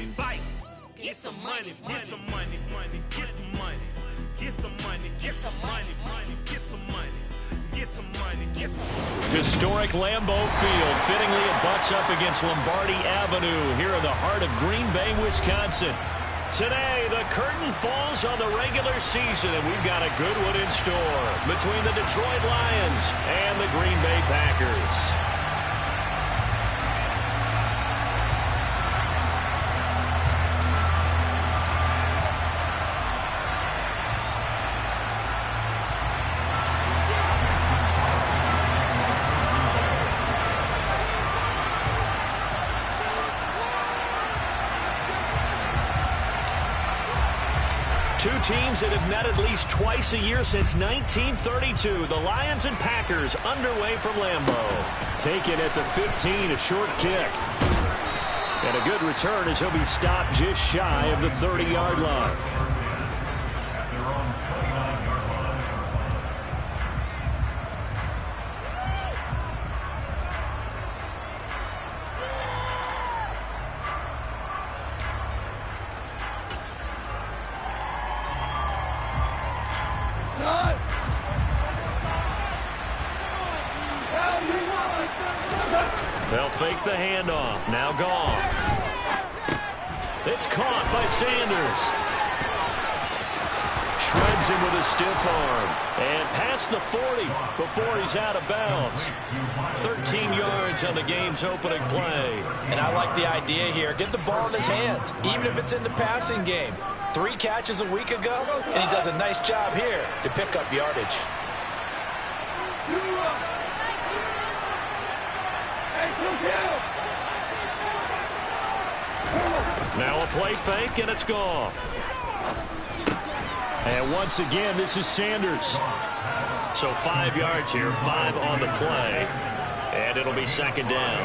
Vice. Get some money, get some money, money, get some money. Get some money, get some money, money, get some money. Get some money, get some money. Historic Lambeau Field fittingly it butts up against Lombardi Avenue here in the heart of Green Bay, Wisconsin. Today, the curtain falls on the regular season, and we've got a good one in store between the Detroit Lions and the Green Bay Packers. Two teams that have met at least twice a year since 1932. The Lions and Packers underway from Lambeau. Taken at the 15, a short kick. And a good return as he'll be stopped just shy of the 30-yard line. They'll fake the handoff. Now Goff. It's caught by Sanders. Shreds him with a stiff arm. And past the 40 before he's out of bounds. 13 yards on the game's opening play. And I like the idea here. Get the ball in his hands, even if it's in the passing game. 3 catches a week ago, and he does a nice job here to pick up yardage. Now a play fake, and it's gone. And once again, this is Sanders. So 5 yards here, 5 on the play. And it'll be second down.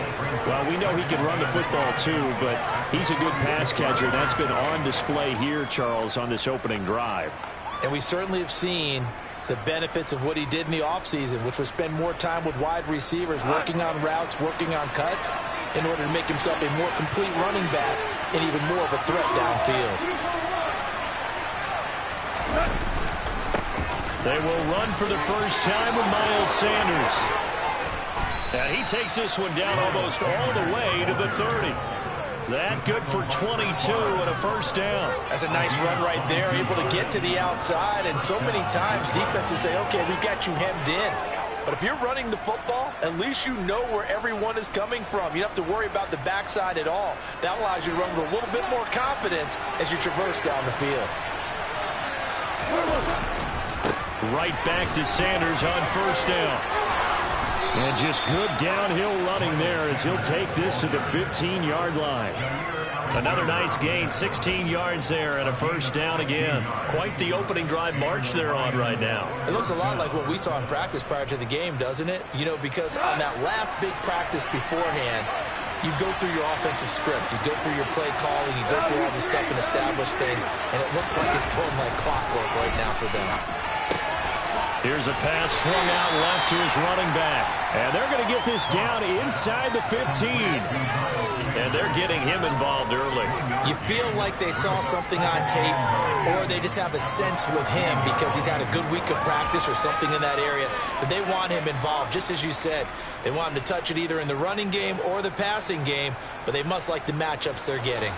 Well, we know he can run the football too, but he's a good pass catcher. That's been on display here, Charles, on this opening drive. And we certainly have seen the benefits of what he did in the offseason, which was spend more time with wide receivers, working on routes, working on cuts, in order to make himself a more complete running back and even more of a threat downfield. They will run for the first time with Miles Sanders. And he takes this one down almost all the way to the 30. That good for 22 and a first down. That's a nice run right there, able to get to the outside. And so many times defenses say, okay, we've got you hemmed in. But if you're running the football, at least you know where everyone is coming from. You don't have to worry about the backside at all. That allows you to run with a little bit more confidence as you traverse down the field. Right back to Sanders on first down. And just good downhill running there as he'll take this to the 15-yard line. Another nice gain, 16 yards there and a first down again. Quite the opening drive march they're on right now. It looks a lot like what we saw in practice prior to the game, doesn't it? You know, because on that last big practice beforehand, you go through your offensive script. You go through your play calling. You go through all this stuff and establish things. And it looks like it's going like clockwork right now for them. Here's a pass swung out left to his running back. And they're going to get this down inside the 15. And they're getting him involved early. You feel like they saw something on tape, or they just have a sense with him because he's had a good week of practice or something in that area that they want him involved. Just as you said, they want him to touch it either in the running game or the passing game, but they must like the matchups they're getting.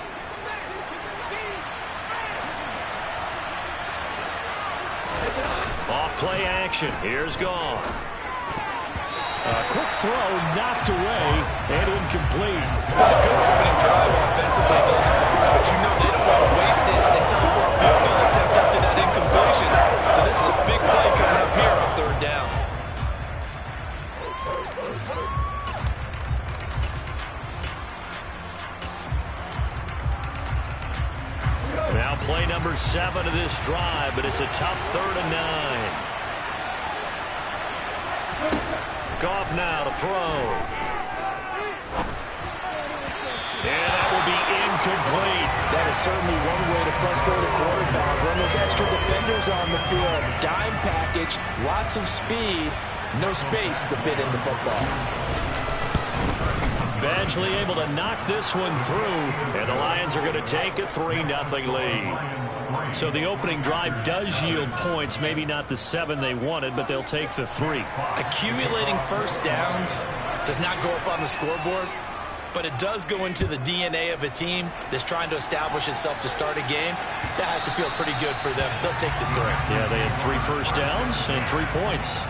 Off play action. Here's Goff. A quick throw knocked away and incomplete. It's been a good opening drive offensively thus far, but you know they don't want to waste it and settle for a field goal attempt after that incompletion. So this is a big play coming up here on third down. Now play number 7 of this drive, but it's a tough 3rd and 9. Goff now to throw. And that will be incomplete. That is certainly one way to frustrate a quarterback. Run those extra defenders on the field. Dime package, lots of speed, no space to fit into football. Ben eventually able to knock this one through, and the Lions are going to take a 3-0 lead. So the opening drive does yield points, maybe not the 7 they wanted, but they'll take the 3. Accumulating first downs does not go up on the scoreboard, but it does go into the DNA of a team that's trying to establish itself to start a game. That has to feel pretty good for them. They'll take the 3. Yeah, they had 3 first downs and 3 points.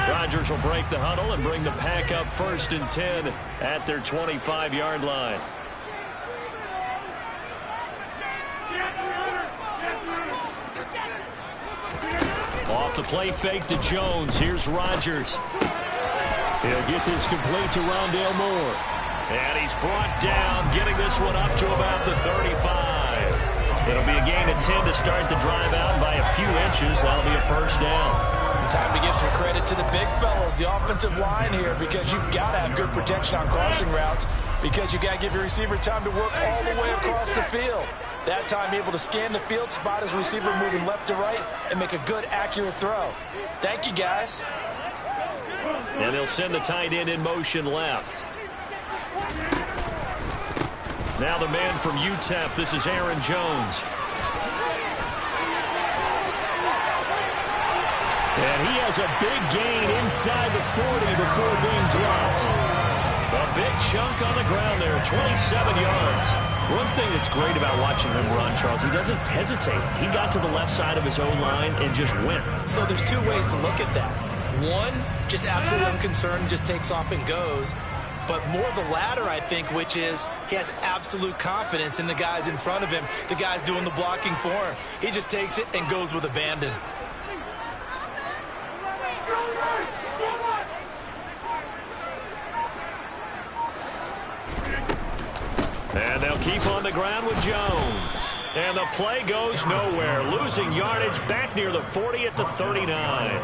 Rodgers will break the huddle and bring the Pack up 1st and 10 at their 25-yard line. Off the play fake to Jones. Here's Rodgers. He'll get this complete to Rondale Moore. And he's brought down, getting this one up to about the 35. It'll be a gain of 10 to start the drive out by a few inches. That'll be a 1st down. Time to give some credit to the big fellas, the offensive line here, because you've got to have good protection on crossing routes, because you've got to give your receiver time to work all the way across the field. That time able to scan the field, spot his receiver moving left to right, and make a good, accurate throw. Thank you, guys. And they'll send the tight end in motion left. Now the man from UTEP, this is Aaron Jones. And he has a big gain inside the 40 before being dropped. A big chunk on the ground there, 27 yards. One thing that's great about watching him run, Charles, he doesn't hesitate. He got to the left side of his own line and just went. So there's 2 ways to look at that. One, just absolutely unconcerned, just takes off and goes. But more the latter, I think, which is he has absolute confidence in the guys in front of him, the guys doing the blocking for him. He just takes it and goes with abandon. And they'll keep on the ground with Jones. And the play goes nowhere. Losing yardage back near the 40 at the 39.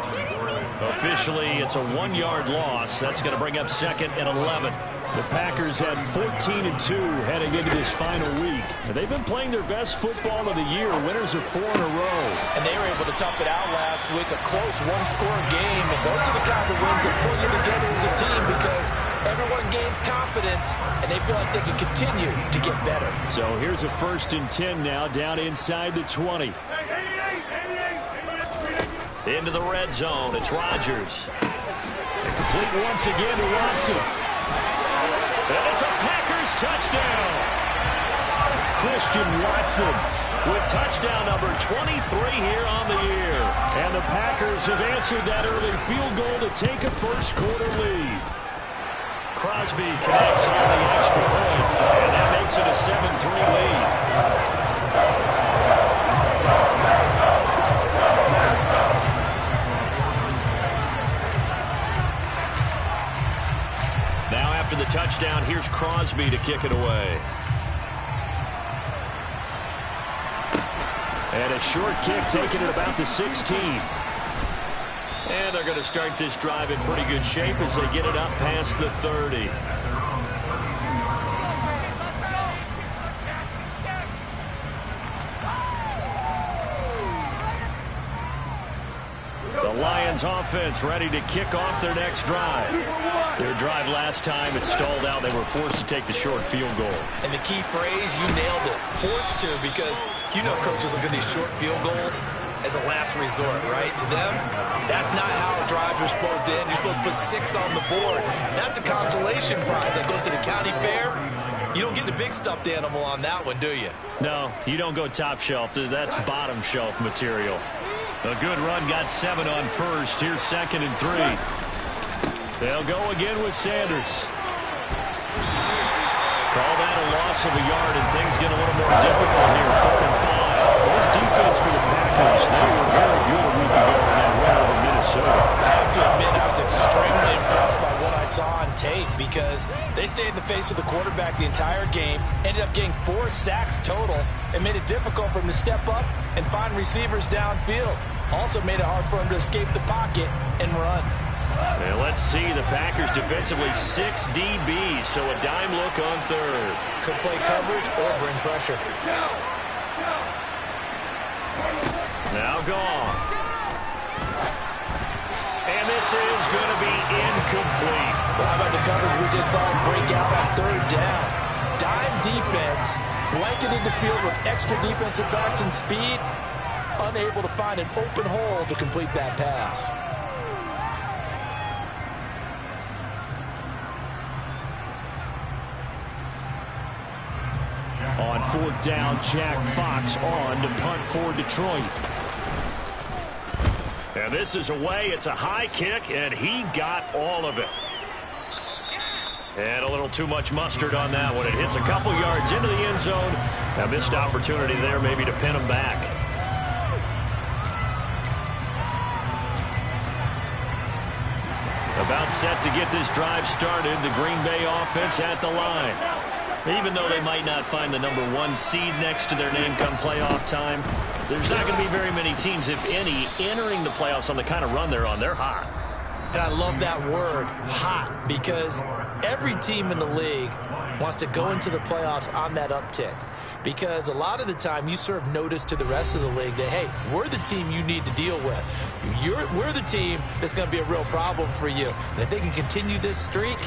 Officially, it's a 1-yard loss. That's going to bring up 2nd and 11. The Packers had 14-2 heading into this final week. They've been playing their best football of the year, winners of 4 in a row. And they were able to tough it out last week, a close 1-score game. And those are the kind of wins that pull you together as a team, because everyone gains confidence, and they feel like they can continue to get better. So here's a 1st and 10 now, down inside the 20. Into the red zone, it's Rodgers. And complete once again to Watson. And it's a Packers touchdown. Christian Watson with touchdown number 23 here on the year. And the Packers have answered that early field goal to take a 1st quarter lead. Crosby connects on the extra point, and that makes it a 7-3 lead. Now after the touchdown, here's Crosby to kick it away. And a short kick taken at about the 16. And they're going to start this drive in pretty good shape as they get it up past the 30. The Lions offense ready to kick off their next drive. Their drive last time, it stalled out. They were forced to take the short field goal. And the key phrase, you nailed it. Forced to, because you know coaches look at these short field goals as a last resort, right? To them, that's not how drives are supposed to end. You're supposed to put 6 on the board. That's a consolation prize. I go to the county fair. You don't get the big stuffed animal on that one, do you? No, you don't go top shelf. That's bottom shelf material. A good run, got 7 on 1st. Here's 2nd and 3. They'll go again with Sanders. Call that a loss of a yard, and things get a little more difficult here. 3rd and 5. This defense for the Packers, they were very good a week ago in that win over Minnesota. I have to admit, I was extremely impressed by what I saw on tape, because they stayed in the face of the quarterback the entire game, ended up getting 4 sacks total, and made it difficult for him to step up and find receivers downfield. Also made it hard for him to escape the pocket and run. And let's see, the Packers defensively 6 DBs, so a dime look on 3rd. Could play coverage or bring pressure. Now gone. And this this is going to be incomplete. Well, how about the coverage we just saw break out on third down? Dime defense, blanketed the field with extra defensive backs and speed, unable to find an open hole to complete that pass. On fourth down, Jack Fox on to punt for Detroit. And this is away. It's a high kick, and he got all of it. And a little too much mustard on that one. It hits a couple yards into the end zone. A missed opportunity there maybe to pin him back. About set to get this drive started. The Green Bay offense at the line. Even though they might not find the #1 seed next to their name come playoff time, there's not going to be very many teams, if any, entering the playoffs on the kind of run they're on. They're hot. And I love that word, hot, because every team in the league wants to go into the playoffs on that uptick. Because a lot of the time you serve notice to the rest of the league that, hey, we're the team you need to deal with. We're the team that's going to be a real problem for you. And if they can continue this streak,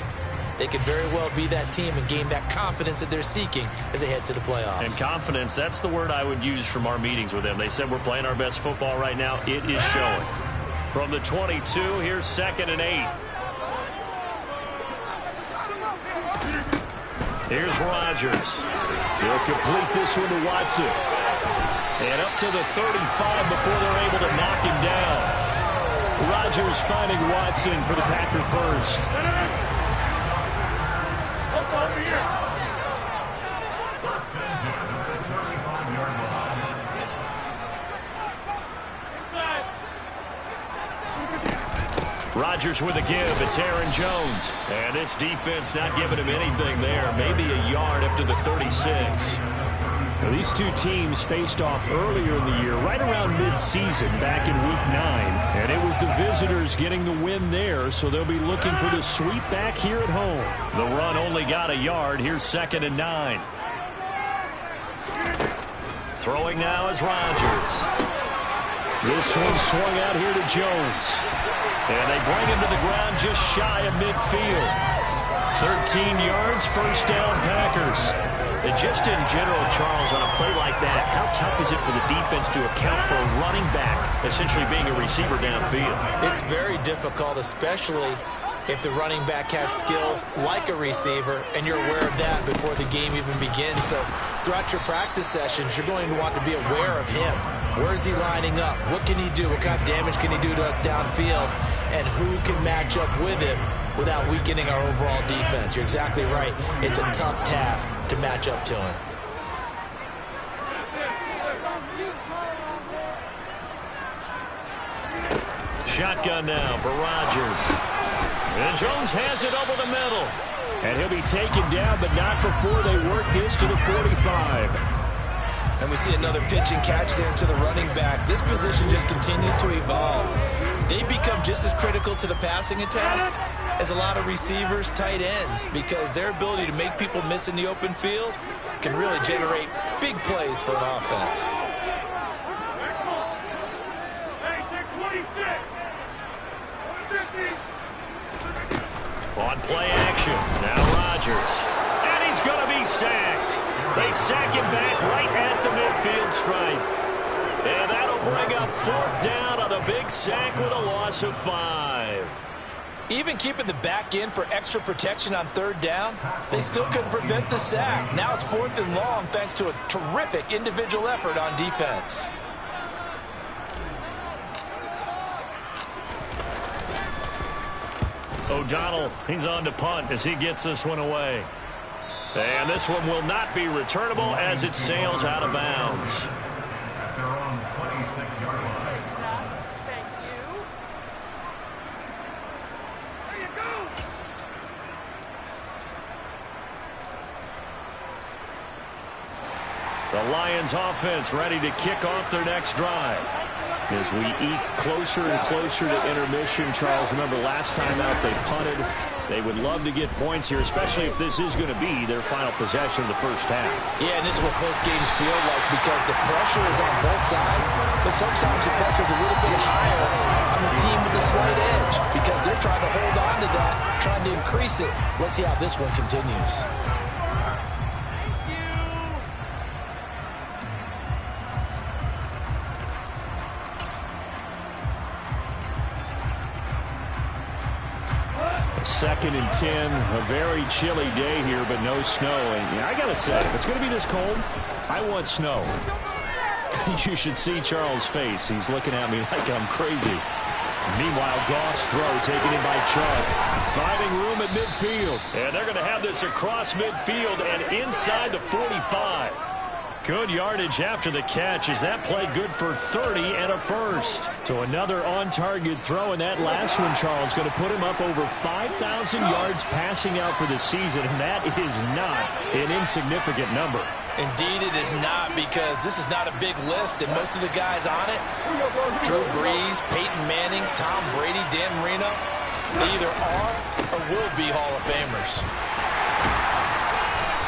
they could very well be that team and gain that confidence that they're seeking as they head to the playoffs. And confidence, that's the word I would use from our meetings with them. They said we're playing our best football right now. It is showing. From the 22, here's 2nd and 8. Here's Rodgers. He'll complete this one to Watson. And up to the 35 before they're able to knock him down. Rodgers finding Watson for the Packer first. Rodgers with a give. It's Aaron Jones. And this defense not giving him anything there. Maybe a yard up to the 36. Now, these two teams faced off earlier in the year, right around mid-season, back in Week 9. And it was the visitors getting the win there, so they'll be looking for the sweep back here at home. The run only got a yard. Here's 2nd and 9. Throwing now is Rodgers. This one swung out here to Jones. And they bring him to the ground just shy of midfield. 13 yards, first down Packers. And just in general, Charles, on a play like that, how tough is it for the defense to account for a running back essentially being a receiver downfield? It's very difficult, especially if the running back has skills like a receiver, and you're aware of that before the game even begins. So throughout your practice sessions, you're going to want to be aware of him. Where is he lining up? What can he do? What kind of damage can he do to us downfield? And who can match up with him without weakening our overall defense? You're exactly right. It's a tough task to match up to him. Shotgun now for Rodgers. And Jones has it over the middle. And he'll be taken down, but not before they work this to the 45. And we see another pitch and catch there to the running back. This position just continues to evolve. They become just as critical to the passing attack as a lot of receivers, tight ends, because their ability to make people miss in the open field can really generate big plays for an offense. On play action, now Rodgers. And he's going to be sacked. They sack him back right at the midfield stripe. And that'll bring up 4th down on a big sack with a loss of 5. Even keeping the back in for extra protection on 3rd down, they still couldn't prevent the sack. Now it's 4th and long thanks to a terrific individual effort on defense. O'Donnell, he's on to punt as he gets this one away. And this one will not be returnable as it sails out of bounds. The Lions offense ready to kick off their next drive. As we eat closer and closer to intermission, Charles, remember last time out they punted. They would love to get points here, especially if this is going to be their final possession of the first half. Yeah, and this is what close games feel like because the pressure is on both sides, but sometimes the pressure is a little bit higher on the team with the slight edge because trying to hold on to that, trying to increase it. Let's see how this one continues. Second and 10, a very chilly day here, but no snow. And yeah, I got to say, if it's going to be this cold, I want snow. You should see Charles' face. He's looking at me like I'm crazy. Meanwhile, Goff's throw taken in by Chubb. Finding room at midfield. And they're going to have this across midfield and inside the 45. Good yardage after the catch as that play good for 30 and a first. So another on-target throw, and that last one, Charles, going to put him up over 5,000 yards passing out for the season, and that is not an insignificant number. Indeed it is not, because this is not a big list, and most of the guys on it, Drew Brees, Peyton Manning, Tom Brady, Dan Marino, they either are or will be Hall of Famers.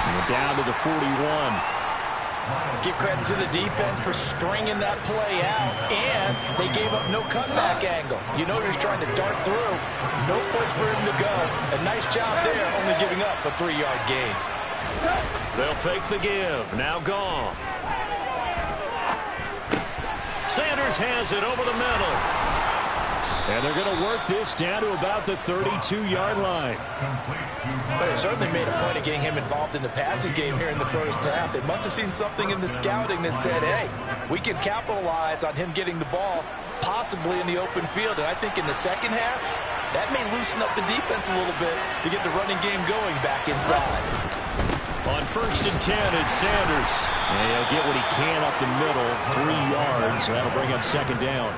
And down to the 41. Give credit to the defense for stringing that play out, and they gave up no cutback angle. You know he's trying to dart through. No place for him to go. A nice job there, only giving up a 3-yard gain. They'll fake the give. Now Goff. Sanders has it over the middle. And they're going to work this down to about the 32-yard line. But it certainly made a point of getting him involved in the passing game here in the first half. They must have seen something in the scouting that said, hey, we can capitalize on him getting the ball, possibly in the open field. And I think in the second half, that may loosen up the defense a little bit to get the running game going back inside. On first and 10, it's Sanders. And he'll get what he can up the middle, 3 yards. That'll bring up second down.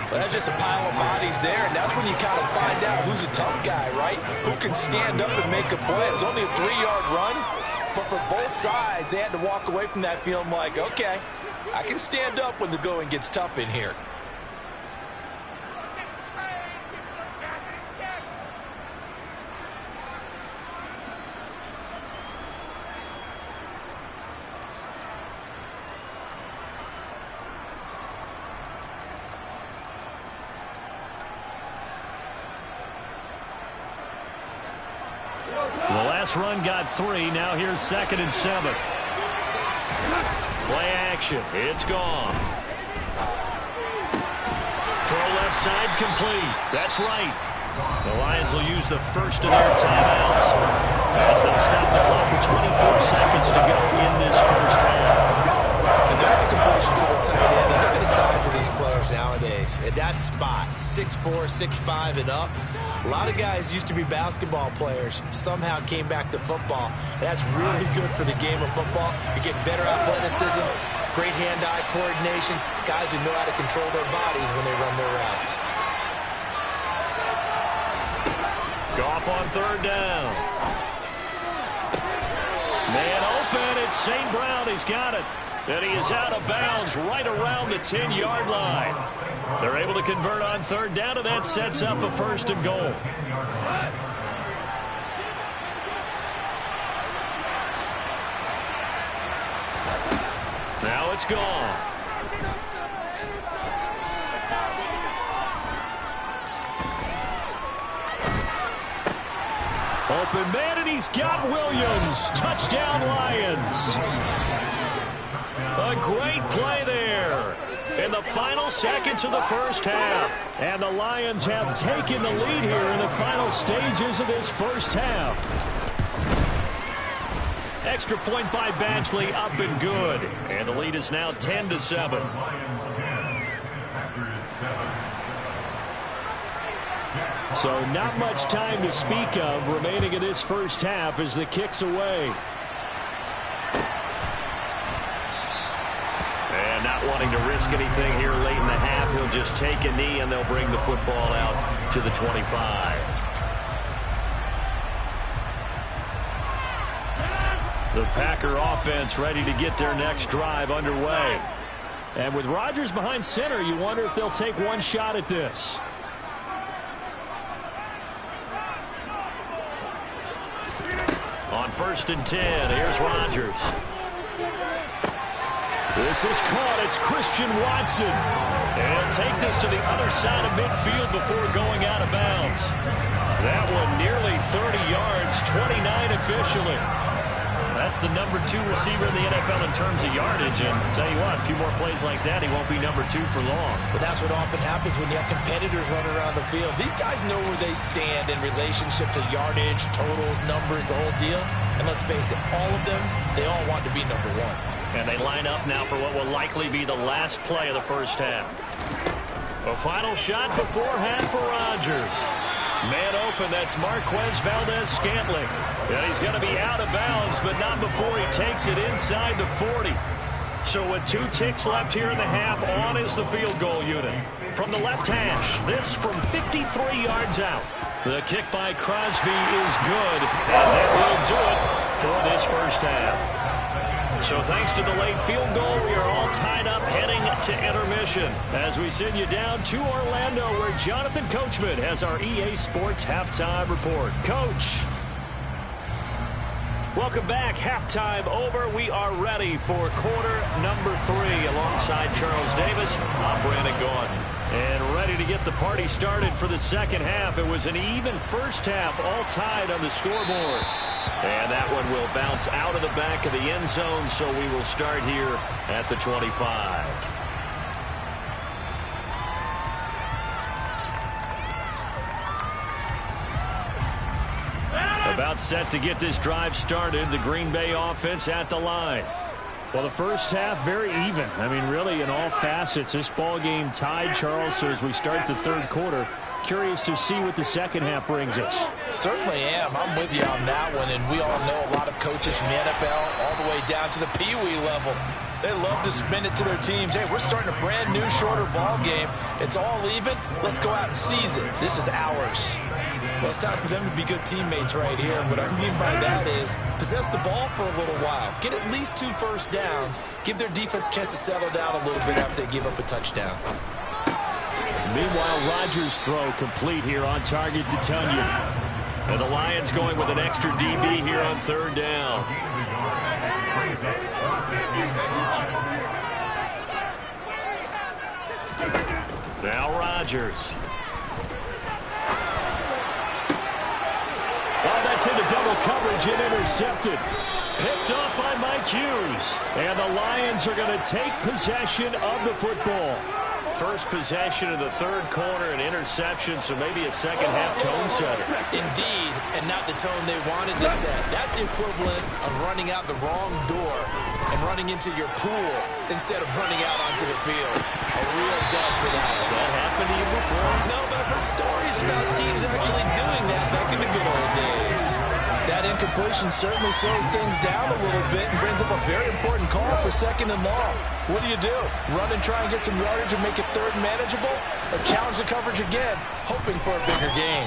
Well, that's just a pile of bodies there, and that's when you kind of find out who's a tough guy, right? Who can stand up and make a play. It's only a 3-yard run, but for both sides, they had to walk away from that feeling like, okay, I can stand up when the going gets tough in here. The last run got 3. Now here's second and 7. Play action. It's gone. Throw left side complete. That's right. The Lions will use the first of their timeouts as they'll stop the clock with 24 seconds to go in this first half. And that's a completion to the tight end. Look at the size of these players nowadays. At that spot, 6'4", 6'5", and up. A lot of guys used to be basketball players, somehow came back to football. That's really good for the game of football. You're getting better athleticism, great hand-eye coordination, guys who know how to control their bodies when they run their routes. Goff on third down. Man open, it's St. Brown. He's got it. And he is out of bounds right around the 10-yard line. They're able to convert on third down, and that sets up a first and goal. Now it's gone. Open man, and he's got Williams. Touchdown, Lions. A great play there in the final seconds of the first half. And the Lions have taken the lead here in the final stages of this first half. Extra point by Batchley, up and good. And the lead is now 10-7. So not much time to speak of remaining in this first half as the kick's away. And not wanting to risk anything here late in the half, he'll just take a knee and they'll bring the football out to the 25. The Packer offense ready to get their next drive underway. And with Rodgers behind center, you wonder if they'll take one shot at this. On first and 10, here's Rodgers. This is caught. It's Christian Watson. And take this to the other side of midfield before going out of bounds. That one nearly 30 yards, 29 officially. That's the number 2 receiver in the NFL in terms of yardage. And I'll tell you what, a few more plays like that, he won't be number 2 for long. But that's what often happens when you have competitors running around the field. These guys know where they stand in relationship to yardage, totals, numbers, the whole deal. And let's face it, all of them, they all want to be number 1. And they line up now for what will likely be the last play of the first half. A final shot before half for Rodgers. Man open, that's Marquez Valdez-Scantling. And he's going to be out of bounds, but not before he takes it inside the 40. So with 2 ticks left here in the half, on is the field goal unit. From the left hash, this from 53 yards out. The kick by Crosby is good, and that will do it for this first half. So thanks to the late field goal, we are all tied up heading to intermission as we send you down to Orlando where Jonathan Coachman has our EA Sports Halftime Report. Coach. Welcome back. Halftime over. We are ready for quarter number 3 alongside Charles Davis. I'm Brandon Gordon. And ready to get the party started for the second half. It was an even first half, all tied on the scoreboard. And that one will bounce out of the back of the end zone, so we will start here at the 25. About set to get this drive started, the Green Bay offense at the line. Well, the first half, very even. I mean, really, in all facets, this ball game tied, Charles. So as we start the third quarter, curious to see what the second half brings us. Certainly am. I'm with you on that one. And we all know a lot of coaches from the NFL all the way down to the Pee-wee level. They love to spin it to their teams. Hey, we're starting a brand new, shorter ball game. It's all even. Let's go out and seize it. This is ours. Well, it's time for them to be good teammates right here. And what I mean by that is possess the ball for a little while. Get at least 2 first downs. Give their defense a chance to settle down a little bit after they give up a touchdown. Meanwhile, Rodgers' throw complete here on target to Tunyon. And the Lions going with an extra DB here on third down. Now Rodgers. Oh, that's into double coverage and intercepted. Picked up by Mike Hughes. And the Lions are going to take possession of the football. First possession of the third quarter, an interception, so maybe a second-half tone setter. Indeed, and not the tone they wanted to set. That's the equivalent of running out the wrong door and running into your pool instead of running out onto the field. A real dud for that. Has that happened to you before? No, but I've heard stories about teams actually doing that back in the good old days. That incompletion certainly slows things down a little bit and brings up a very important call for second and long. What do? Run and try and get some yardage and make it third manageable? Or challenge the coverage again, hoping for a bigger gain?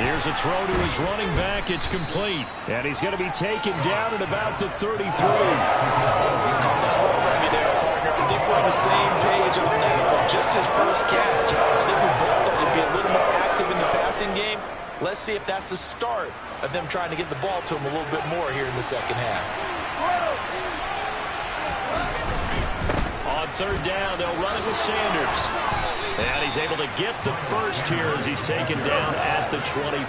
Here's a throw to his running back. It's complete. And he's going to be taken down at about the 33. Call that one from you there, partner. I think we're on the same page on that one. Just his first catch. I think we both thought he'd be a little more active in the passing game. Let's see if that's the start of them trying to get the ball to him a little bit more here in the second half. On third down, they'll run it with Sanders. And he's able to get the first here as he's taken down at the 25.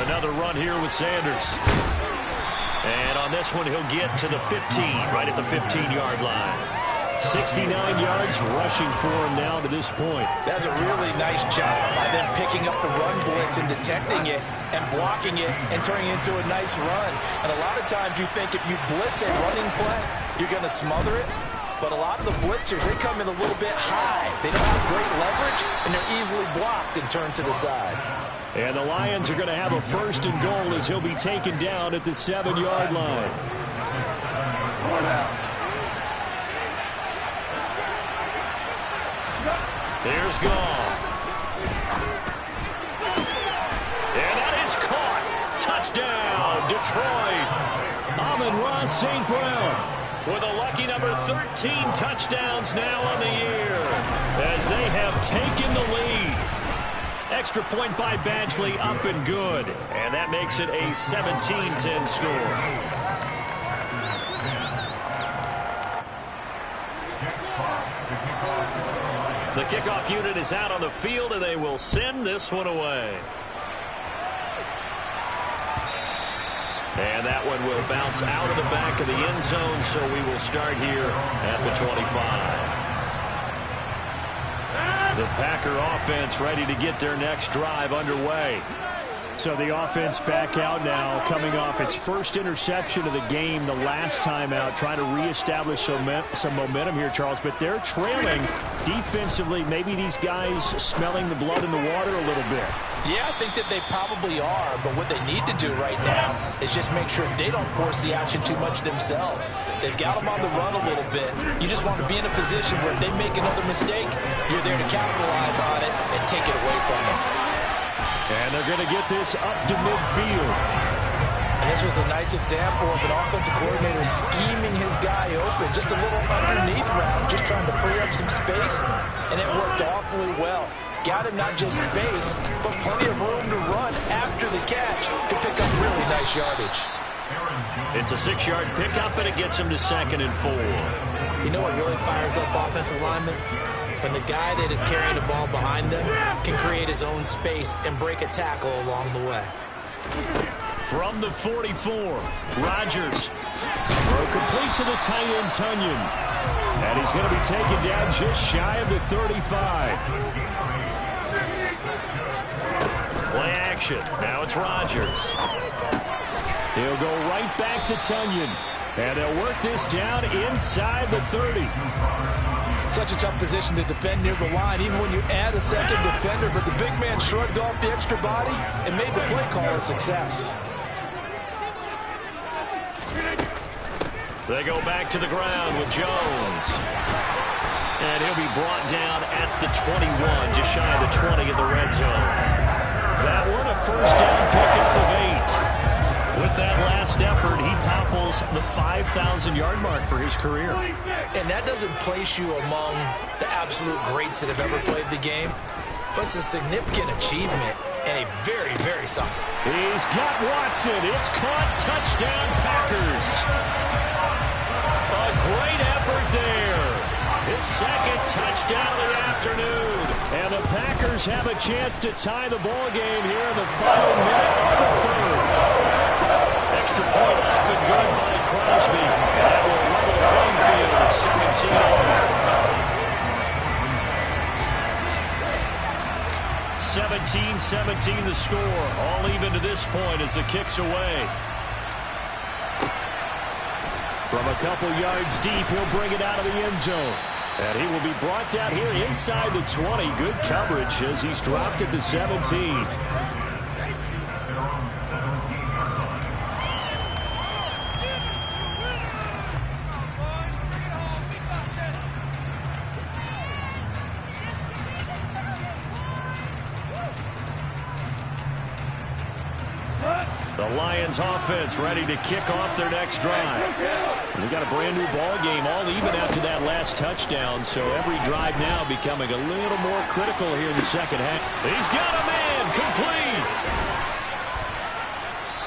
Another run here with Sanders. And on this one, he'll get to the 15, right at the 15-yard line. 69 yards rushing for him now to this point. That's a really nice job by them picking up the run blitz and detecting it and blocking it and turning it into a nice run. And a lot of times you think if you blitz a running play, you're going to smother it. But a lot of the blitzers, they come in a little bit high. They don't have great leverage, and they're easily blocked and turned to the side. And the Lions are going to have a first and goal as he'll be taken down at the 7-yard line. Here's Gall. And that is caught. Touchdown, Detroit. Amon-Ra St. Brown with a lucky number 13 touchdowns now on the year as they have taken the lead. Extra point by Badgley, up and good. And that makes it a 17-10 score. The kickoff unit is out on the field, and they will send this one away. And that one will bounce out of the back of the end zone, so we will start here at the 25. The Packer offense ready to get their next drive underway. So the offense back out now, coming off its first interception of the game the last time out, trying to reestablish some momentum here, Charles. But they're trailing defensively. Maybe these guys smelling the blood in the water a little bit. Yeah, I think that they probably are, but what they need to do right now is just make sure they don't force the action too much themselves. They've got them on the run a little bit. You just want to be in a position where if they make another mistake, you're there to capitalize on it and take it away from them. And they're going to get this up to midfield. And this was a nice example of an offensive coordinator scheming his guy open. Just a little underneath route, just trying to free up some space, and it worked awfully well. Got him not just space, but plenty of room to run after the catch to pick up really nice yardage. It's a 6-yard pickup, and it gets him to 2nd and 4. You know what really fires up offensive linemen? When the guy that is carrying the ball behind them can create his own space and break a tackle along the way. From the 44, Rodgers. Throw complete to the tight end, Tunyon. And he's going to be taken down just shy of the 35. Play action. Now it's Rodgers. He'll go right back to Tunyon. And they'll work this down inside the 30. Such a tough position to defend near the line, even when you add a second defender. But the big man shrugged off the extra body and made the play call a success. They go back to the ground with Jones. And he'll be brought down at the 21, just shy of the 20 in the red zone. That one a first down pickup of 8. With that last effort, he topples the 5,000-yard mark for his career. And that doesn't place you among the absolute greats that have ever played the game, but it's a significant achievement and a very, very solid. He's got Watson. It's caught. Touchdown, Packers. A great effort there. His 2nd touchdown of the afternoon. And the Packers have a chance to tie the ball game here in the final minute of the 3rd. Extra point up and good by Crosby. That will level the playing field at 17 all. 17-17 the score. All even to this point as the kick's away. From a couple yards deep, he'll bring it out of the end zone. And he will be brought down here inside the 20. Good coverage as he's dropped at the 17. The Lions offense ready to kick off their next drive. We got a brand new ball game, all even after that last touchdown. So every drive now becoming a little more critical here in the second half. He's got a man complete.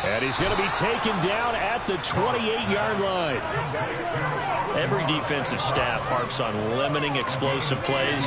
And he's going to be taken down at the 28-yard line. Every defensive staff harps on limiting explosive plays.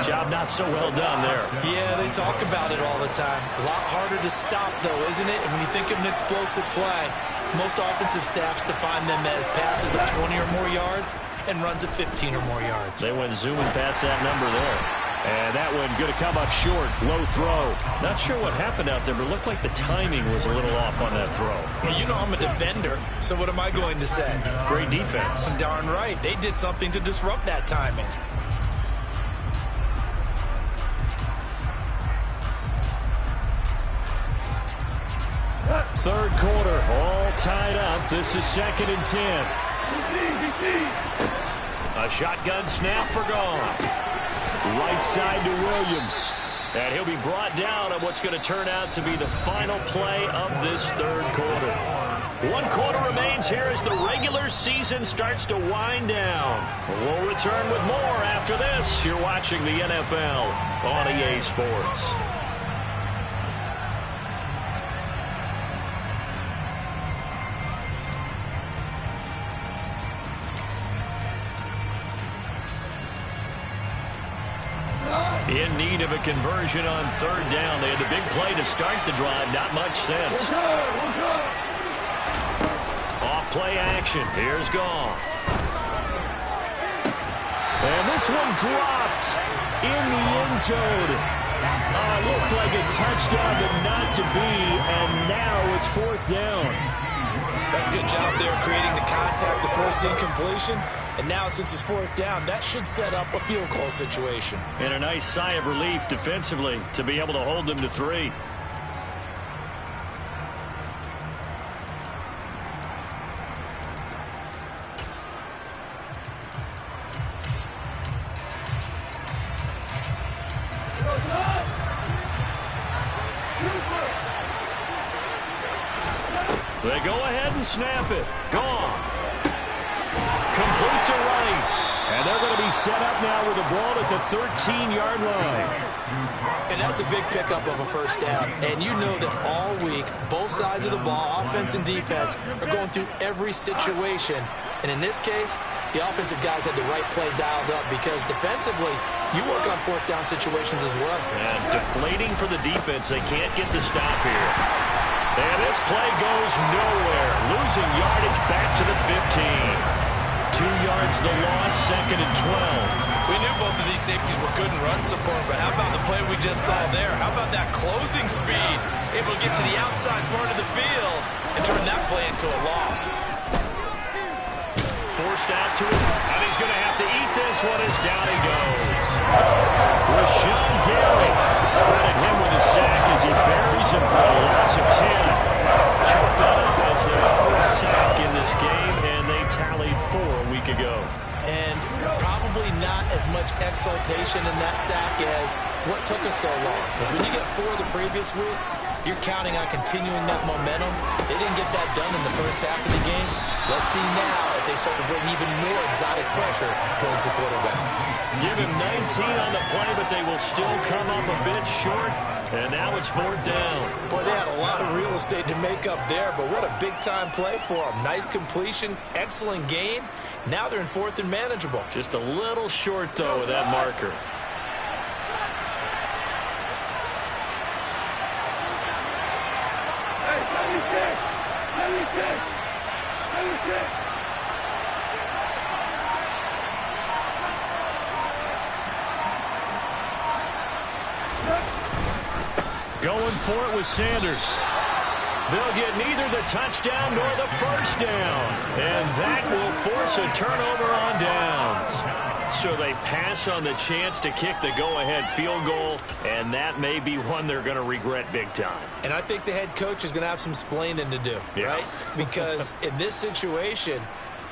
Job not so well done there. Yeah, they talk about it all the time. A lot harder to stop, though, isn't it? And when you think of an explosive play, most offensive staffs define them as passes of 20 or more yards and runs of 15 or more yards. They went zooming past that number there. And that one going to come up short. Low throw. Not sure what happened out there, but it looked like the timing was a little off on that throw. Well, you know I'm a defender, so what am I going to say? Great defense. Darn right. They did something to disrupt that timing. Third quarter, all tied up. This is 2nd and 10. A shotgun snap for gone. Right side to Williams. And he'll be brought down on what's going to turn out to be the final play of this third quarter. 1 quarter remains here as the regular season starts to wind down. We'll return with more after this. You're watching the NFL on EA Sports. In need of a conversion on third down. They had the big play to start the drive. Not much sense. Off play action. Here's Goff. And this one dropped in the end zone. Looked like a touchdown, but not to be. And now it's fourth down. That's a good job there creating the contact to force the incompletion. And now since it's fourth down, that should set up a field goal situation. And a nice sigh of relief defensively to be able to hold them to 3. They go ahead and snap it. Goff. Complete to right. And they're going to be set up now with the ball at the 13-yard line. And that's a big pickup of a first down. And you know that all week, both sides of the ball, offense and defense, are going through every situation. And in this case, the offensive guys had the right play dialed up because defensively, you work on fourth down situations as well. And deflating for the defense. They can't get the stop here. And this play goes nowhere. Losing yardage back to the 15. 2 yards the loss, second and 12. We knew both of these safeties were good in run support, but how about the play we just saw there? How about that closing speed? Able to get to the outside part of the field and turn that play into a loss. Forced out to his, and he's going to have to eat this one as down he goes. Rashawn Gary, credit him with a sack as he buries him for a loss of 10. Chalked that up as their first sack in this game, and they tallied 4 a week ago. And probably not as much exultation in that sack as what took us so long. Because when you get 4 the previous week, you're counting on continuing that momentum. They didn't get that done in the first half of the game. Let's see now if they start to bring even more exotic pressure towards the quarterback. Give him 19 on the play, but they will still come up a bit short. And now it's fourth down. Boy, they had a lot of real estate to make up there, but what a big-time play for them. Nice completion, excellent game. Now they're in fourth and manageable. Just a little short, though, with that marker. Going for it with Sanders. They'll get neither the touchdown nor the first down. And that will force a turnover on downs. So they pass on the chance to kick the go-ahead field goal, and that may be one they're going to regret big time. And I think the head coach is going to have some splaining to do, right? Because in this situation,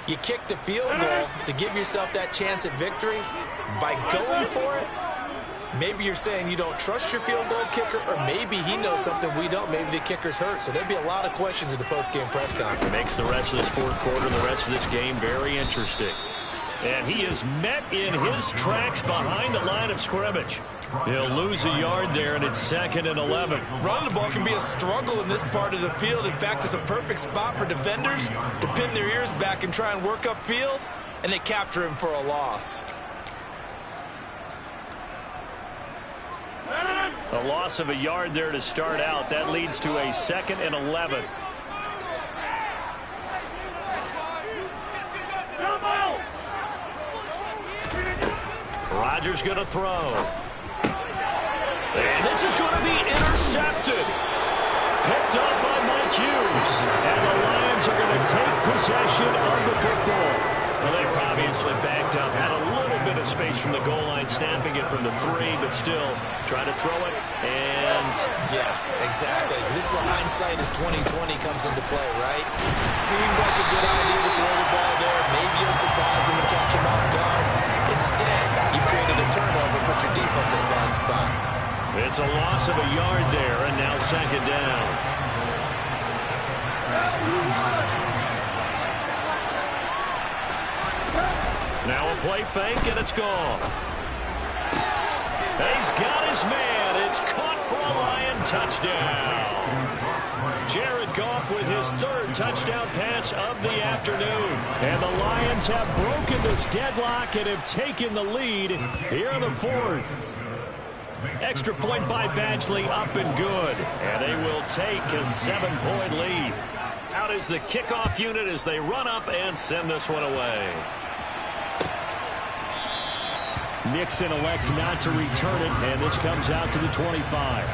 you kick the field goal to give yourself that chance at victory. By going for it, maybe you're saying you don't trust your field goal kicker, or maybe he knows something we don't. Maybe the kicker's hurt. So there'd be a lot of questions in the post-game press conference. Makes the rest of this fourth quarter, the rest of this game very interesting. And he is met in his tracks behind the line of scrimmage. He'll lose a yard there, and it's second and 11. Running the ball can be a struggle in this part of the field. In fact, it's a perfect spot for defenders to pin their ears back and try and work upfield, and they capture him for a loss. A loss of a yard there to start out. That leads to a second and 11. Rodgers going to throw. And this is going to be intercepted. Picked up by Mike Hughes. And the Lions are going to take possession of the football. Well, they obviously backed up. Had a little bit of space from the goal line, snapping it from the 3, but still trying to throw it. And yeah, exactly. This is where hindsight is 20/20 comes into play, right? Seems like a good idea to throw the ball there. Maybe you'll surprise him and catch him off guard. Instead, you created a turnover, put your defense in a bad spot. It's a loss of a yard there, and now second down. Now a play fake, and it's gone. He's got his man. It's caught for a Lion touchdown. Jared Goff with his third touchdown pass of the afternoon. And the Lions have broken this deadlock and have taken the lead here in the fourth. Extra point by Badgley, up and good. And they will take a 7-point lead. Out is the kickoff unit as they run up and send this one away. Nixon elects not to return it, and this comes out to the 25.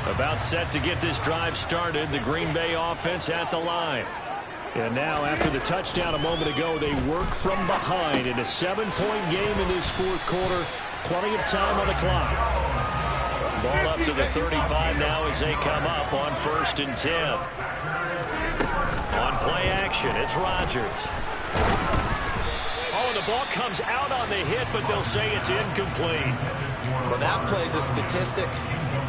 About set to get this drive started, the Green Bay offense at the line. And now, after the touchdown a moment ago, they work from behind in a 7-point game in this fourth quarter. Plenty of time on the clock. Ball up to the 35 now as they come up on 1st and 10. On play action, it's Rodgers. Oh, and the ball comes out on the hit, but they'll say it's incomplete. Well, that plays a statistic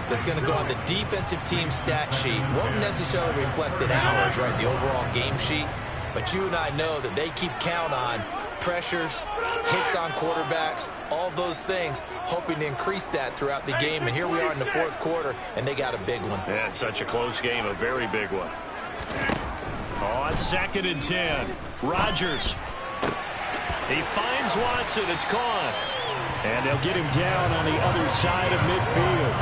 that's going to go on the defensive team stat sheet. Won't necessarily reflect in ours, right, the overall game sheet. But you and I know that they keep count on pressures, hits on quarterbacks, all those things, hoping to increase that throughout the game. And here we are in the fourth quarter, and they got a big one. Yeah, it's such a close game, a very big one. On 2nd and 10, Rodgers. He finds Watson. It's caught. And they'll get him down on the other side of midfield.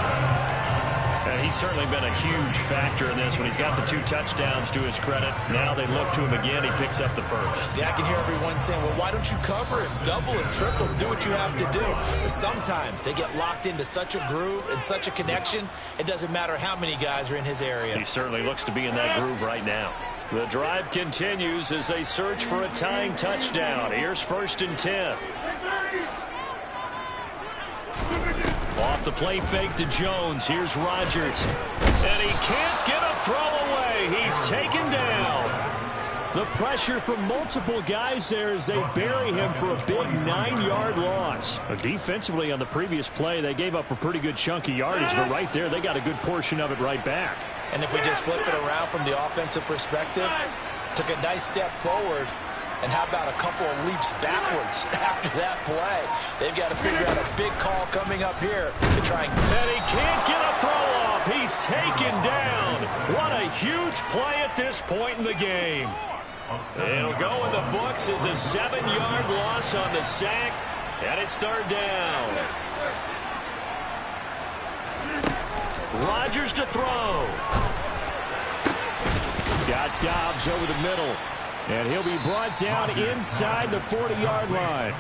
And he's certainly been a huge factor in this when he's got the 2 touchdowns to his credit. Now they look to him again. He picks up the first. Yeah, I can hear everyone saying, well, why don't you cover him, double him, triple him, do what you have to do. But sometimes they get locked into such a groove and such a connection, it doesn't matter how many guys are in his area. He certainly looks to be in that groove right now. The drive continues as they search for a tying touchdown. Here's 1st and 10. Off the play fake to Jones. Here's Rodgers. And he can't get a throw away. He's taken down. The pressure from multiple guys there as they bury him for a big 9-yard loss. Defensively on the previous play, they gave up a pretty good chunk of yardage, but right there, they got a good portion of it right back. And if we just flip it around from the offensive perspective, took a nice step forward, and how about a couple of leaps backwards after that play? They've got to figure out a big call coming up here to try and he can't get a throw off. He's taken down. What a huge play at this point in the game. It'll go in the books as a 7-yard loss on the sack, and it's 3rd down. Rodgers to throw. Got Dobbs over the middle. And he'll be brought down inside the 40-yard line.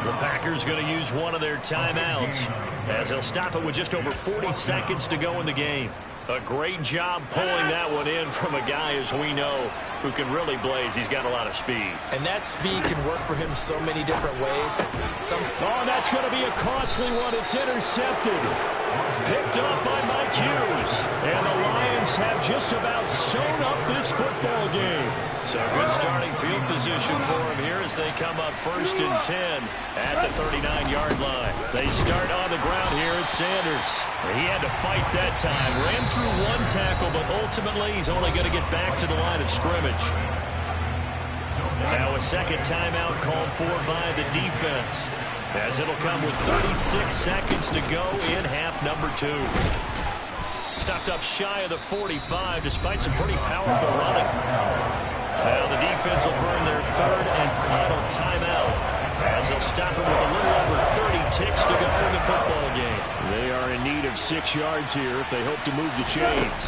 The Packers going to use one of their timeouts as they'll stop it with just over 40 seconds to go in the game. A great job pulling that one in from a guy, as we know, who can really blaze. He's got a lot of speed. And that speed can work for him so many different ways. Oh, that's going to be a costly one. It's intercepted. Picked up by Mike Hughes. And the Lions have just about sewn up this football game. So good starting field position for him here as they come up 1st and 10 at the 39-yard line. They start on the ground here at Sanders. He had to fight that time. Ran through 1 tackle, but ultimately he's only going to get back to the line of scrimmage. Now a second timeout called for by the defense, as it'll come with 36 seconds to go in half number 2. Stopped up shy of the 45 despite some pretty powerful running. Now the defense will burn their 3rd and final timeout as they'll stop it with a little over 30 ticks to go in the football game. They are in need of 6 yards here if they hope to move the chains.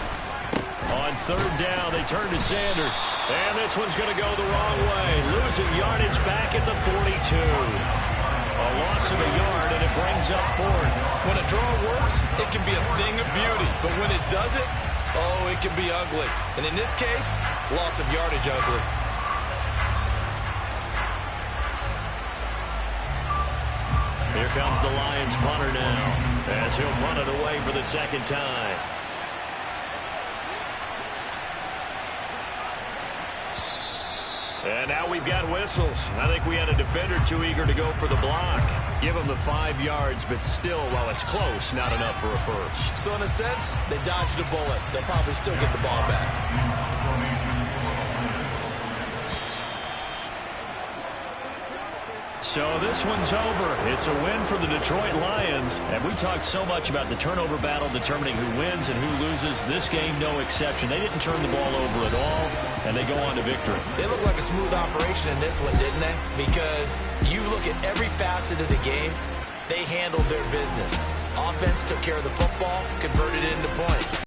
On 3rd down, they turn to Sanders. And this one's going to go the wrong way. Losing yardage back at the 42. A loss of a yard, and it brings up 4th. When a draw works, it can be a thing of beauty. But when it doesn't, oh, it can be ugly. And in this case, loss of yardage ugly. Here comes the Lions punter now, as he'll punt it away for the 2nd time. And now we've got whistles. I think we had a defender too eager to go for the block. Give him the 5 yards, but still, while it's close, not enough for a first. So in a sense, they dodged a bullet. They'll probably still get the ball back. So this one's over. It's a win for the Detroit Lions. And we talked so much about the turnover battle determining who wins and who loses. This game, no exception. They didn't turn the ball over at all, and they go on to victory. They look like a smooth operation in this one, didn't they? Because you look at every facet of the game, they handled their business. Offense took care of the football, converted it into points.